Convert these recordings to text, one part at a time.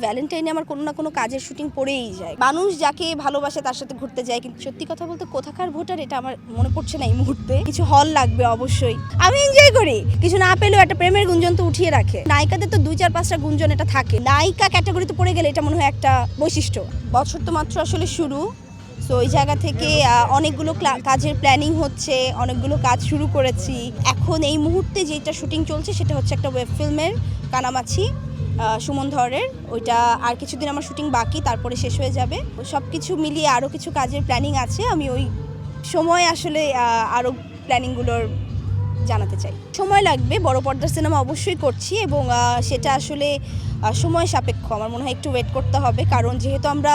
ভ্যালেন্টাইনে আমার কোনো না কোনো কাজের শুটিং পড়েই যায়। মানুষ যাকে ভালোবাসে তার সাথে ঘুরতে যায়, কিন্তু সত্যি কথা বলতে কোথাকার ভোটার এটা আমার মনে পড়ছে না এই মুহূর্তে। কিছু হল লাগবে অবশ্যই। আমি এনজয় করি, কিছু না পেলেও একটা প্রেমের গুঞ্জন তো উঠিয়ে রাখে। নায়িকাদের তো 2-4-5টা গুঞ্জন এটা থাকে। নায়িকা ক্যাটাগরিতে পড়ে গেলে এটা মনে হয় একটা বৈশিষ্ট্য। বছর তো মাত্র আসলে শুরু, সো ওই জায়গা থেকে অনেকগুলো কাজের প্ল্যানিং হচ্ছে, অনেকগুলো কাজ শুরু করেছি। এখন এই মুহূর্তে যেটা শুটিং চলছে সেটা হচ্ছে একটা ওয়েব ফিল্মের, কানামাছি, সুমন ধরের। ওইটা আর কিছুদিন আমার শুটিং বাকি, তারপরে শেষ হয়ে যাবে। সব কিছু মিলিয়ে আরও কিছু কাজের প্ল্যানিং আছে। আমি ওই সময় আসলে আরও প্ল্যানিংগুলোর জানাতে চাই। সময় লাগবে, বড় পর্দার সিনেমা অবশ্যই করছি এবং সেটা আসলে সময় সাপেক্ষ। আমার মনে হয় একটু ওয়েট করতে হবে, কারণ যেহেতু আমরা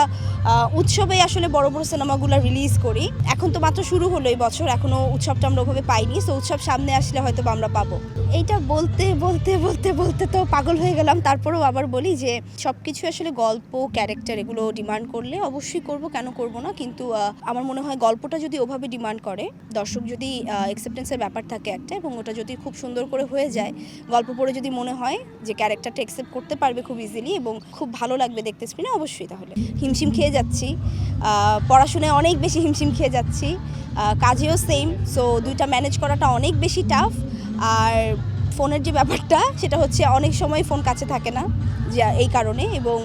উৎসবেই আসলে বড় বড় সিনেমাগুলো রিলিজ করি। এখন তো মাত্র শুরু হলো এই বছর, এখনও উৎসবটা আমরা ওভাবে পাইনি। সো উৎসব সামনে আসলে হয়তো আমরা পাবো। এইটা বলতে বলতে বলতে বলতে তো পাগল হয়ে গেলাম। তারপরেও আবার বলি যে সব কিছু আসলে গল্প, ক্যারেক্টার এগুলো ডিমান্ড করলে অবশ্যই করব, কেন করব না। কিন্তু আমার মনে হয় গল্পটা যদি ওভাবে ডিমান্ড করে, দর্শক যদি অ্যাকসেপ্টেন্সের ব্যাপার থাকে একটা, এবং ওটা যদি খুব সুন্দর করে হয়ে যায়, গল্প পড়ে যদি মনে হয় যে ক্যারেক্টারটা অ্যাকসেপ্ট করতে পারবে খুব ইজিলি এবং খুব ভালো লাগবে দেখতে স্ক্রিনে, অবশ্যই। তাহলে হিমশিম খেয়ে যাচ্ছি, পড়াশোনায় অনেক বেশি হিমশিম খেয়ে যাচ্ছি, কাজেও সেম। সো দুইটা ম্যানেজ করাটা অনেক বেশি টাফ। আর ফোনের যে ব্যাপারটা, সেটা হচ্ছে অনেক সময় ফোন কাছে থাকে না, যে এই কারণে, এবং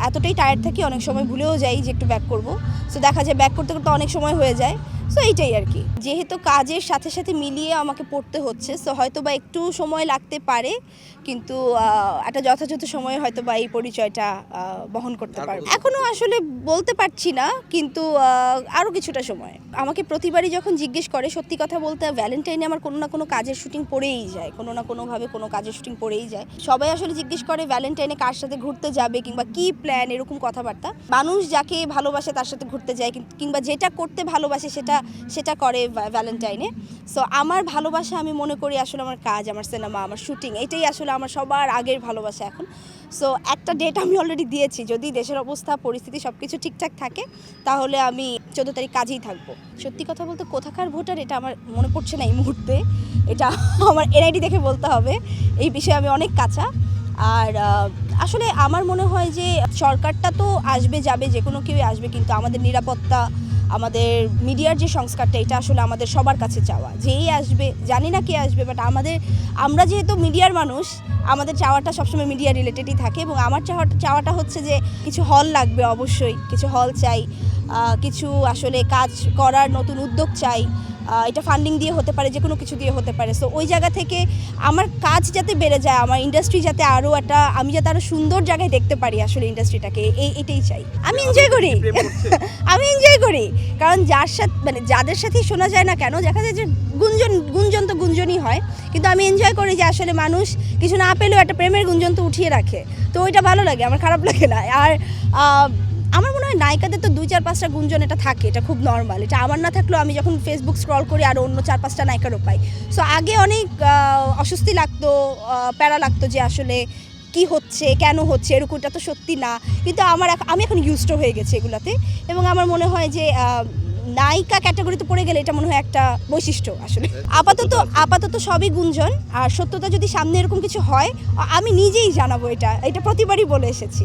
এতটাই টায়ার্ড থাকি অনেক সময় ভুলেও যাই যে একটু ব্যাক করব। সো দেখা যায় ব্যাক করতে করতে অনেক সময় হয়ে যায়। সো এইটাই আর কি। যেহেতু কাজের সাথে সাথে মিলিয়ে আমাকে পড়তে হচ্ছে, সো হয়তো বা একটু সময় লাগতে পারে, কিন্তু একটা যথাযথ সময়ে হয়তো বা এই পরিচয়টা বহন করতে পারবে। এখনও আসলে বলতে পারছি না, কিন্তু আরও কিছুটা সময়। আমাকে প্রতিবারই যখন জিজ্ঞেস করে, সত্যি কথা বলতে ভ্যালেন্টাইনে আমার কোনো না কোনো কাজের শুটিং পড়েই যায়, কোনো না কোনোভাবে কোনো কাজের শুটিং পড়েই যায়। সবাই আসলে জিজ্ঞেস করে ভ্যালেন্টাইনে কার সাথে ঘুরতে যাবে কিংবা কী প্ল্যান, এরকম কথাবার্তা। মানুষ যাকে ভালোবাসে তার সাথে ঘুরতে যায়, কিংবা যেটা করতে ভালোবাসে সেটা করে ভ্যালেন্টাইনে। সো আমার ভালোবাসা, আমি মনে করি আসলে আমার কাজ, আমার সিনেমা, আমার শুটিং, এটাই আসলে আমার সবার আগের ভালোবাসা এখন। সো একটা ডেট আমি অলরেডি দিয়েছি, যদি দেশের অবস্থা, পরিস্থিতি সব কিছু ঠিকঠাক থাকে, তাহলে আমি 14 তারিখ কাজেই থাকবো। সত্যি কথা বলতে কোথাকার ভোটার এটা আমার মনে পড়ছে না এই মুহূর্তে। এটা আমার এনআইডি দেখে বলতে হবে। এই বিষয়ে আমি অনেক কাঁচা। আর আসলে আমার মনে হয় যে সরকারটা তো আসবে যাবে, যে কোনো কেউই আসবে, কিন্তু আমাদের নিরাপত্তা, আমাদের মিডিয়ার যে সংস্কারটা, এটা আসলে আমাদের সবার কাছে চাওয়া। যেই আসবে, জানি না কে আসবে, বাট আমরা যেহেতু মিডিয়ার মানুষ, আমাদের চাওয়াটা সবসময় মিডিয়া রিলেটেডই থাকে। এবং আমার চাওয়াটা হচ্ছে যে কিছু হল লাগবে অবশ্যই, কিছু হল চাই, কিছু আসলে কাজ করার নতুন উদ্যোগ চাই। এটা ফান্ডিং দিয়ে হতে পারে, যে কোনো কিছু দিয়ে হতে পারে। সো ওই জায়গা থেকে আমার কাজ যাতে বেড়ে যায়, আমার ইন্ডাস্ট্রি যাতে আমি যাতে আরও সুন্দর জায়গায় দেখতে পারি আসলে ইন্ডাস্ট্রিটাকে, এটাই চাই। আমি এনজয় করি আমি এনজয় করি, কারণ যাদের সাথেই শোনা যায় না কেন, দেখা যায় যে গুঞ্জন তো গুঞ্জনই হয়, কিন্তু আমি এনজয় করি যে আসলে মানুষ কিছু না পেলেও একটা প্রেমের গুঞ্জন তো উঠিয়ে রাখে। তো ওইটা ভালো লাগে, আমার খারাপ লাগে না। আর আমার মনে হয় নায়িকাদের তো 2-4-5টা গুঞ্জন এটা থাকে, এটা খুব নর্মাল। এটা আমার না থাকলেও আমি যখন ফেসবুক স্ক্রল করি, আরও অন্য 4-5টা নায়িকারও পাই। সো আগে অনেক অস্বস্তি লাগতো, প্যারা লাগতো যে আসলে কি হচ্ছে, কেন হচ্ছে, এরকমটা তো সত্যি না। কিন্তু আমি এখন ইউজড হয়ে গেছি এগুলাতে, এবং আমার মনে হয় যে নায়িকা ক্যাটাগরিতে পড়ে গেলে এটা মনে হয় একটা বৈশিষ্ট্য আসলে। আপাতত সবই গুঞ্জন, আর সত্যতা যদি সামনে এরকম কিছু হয়, আমি নিজেই জানাবো। এটা প্রতিবারই বলে এসেছি।